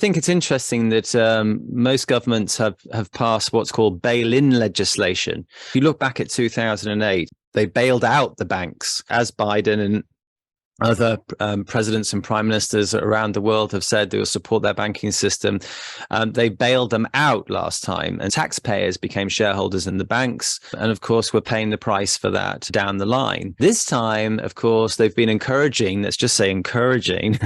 think it's interesting that most governments have passed what's called bail-in legislation. If you look back at 2008, they bailed out the banks, as Biden and other presidents and prime ministers around the world have said they will support their banking system. They bailed them out last time, and taxpayers became shareholders in the banks. And of course, we're paying the price for that down the line. This time, of course, they've been encouraging, let's just say encouraging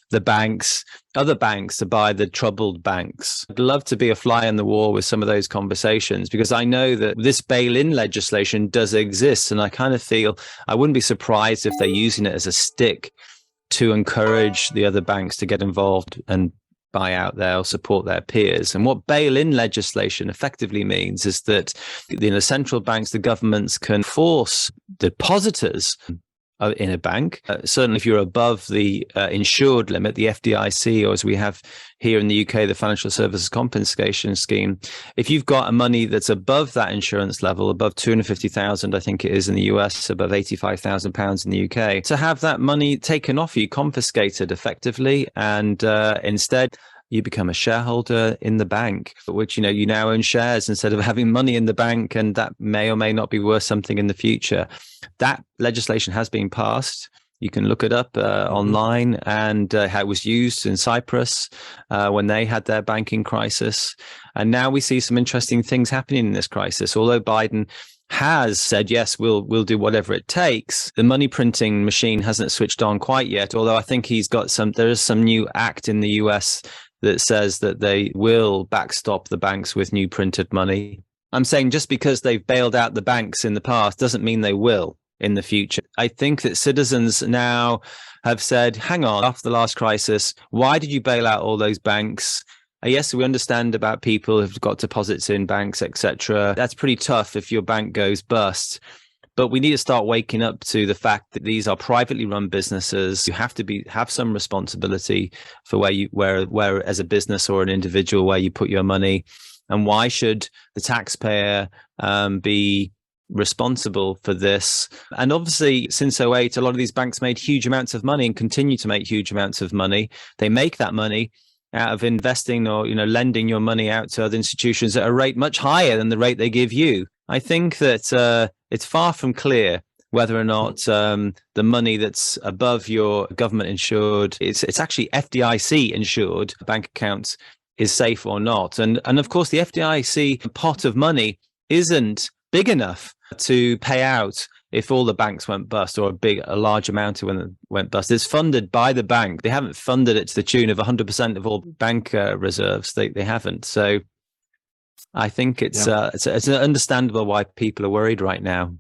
the banks, other banks to buy the troubled banks. I'd love to be a fly on the wall with some of those conversations, because I know that this bail-in legislation does exist. And I kind of feel I wouldn't be surprised if they're using it as a stick to encourage the other banks to get involved and buy out or support their peers. And what bail-in legislation effectively means is that the central banks, the governments, can force depositors in a bank. Certainly, if you're above the insured limit, the FDIC, or as we have here in the UK, the Financial Services Compensation Scheme, if you've got a money that's above that insurance level, above 250,000, I think it is in the US, above 85,000 pounds in the UK, to have that money taken off you, confiscated effectively, and instead you become a shareholder in the bank, which, you now own shares instead of having money in the bank, and that may or may not be worth something in the future. That legislation has been passed. You can look it up online, and how it was used in Cyprus when they had their banking crisis. And now we see some interesting things happening in this crisis. Although Biden has said, yes, we'll do whatever it takes, the money printing machine hasn't switched on quite yet. Although I think there is some new act in the US that says that they will backstop the banks with new printed money. I'm saying just because they've bailed out the banks in the past doesn't mean they will in the future. I think that citizens now have said, hang on, after the last crisis, why did you bail out all those banks? Yes, we understand about people who've got deposits in banks, etc. That's pretty tough if your bank goes bust. But we need to start waking up to the fact that these are privately run businesses. You have to have some responsibility for where as a business or an individual, where you put your money. And why should the taxpayer be responsible for this? And obviously, since 2008, a lot of these banks made huge amounts of money and continue to make huge amounts of money. They make that money out of investing or lending your money out to other institutions at a rate much higher than the rate they give you. I think that it's far from clear whether or not the money that's above your government insured, it's actually FDIC insured bank accounts, is safe or not. And of course, the FDIC pot of money isn't big enough to pay out if all the banks went bust, or a large amount of when went bust. It's funded by the bank. They haven't funded it to the tune of 100% of all bank reserves. They haven't. So I think it's understandable why people are worried right now.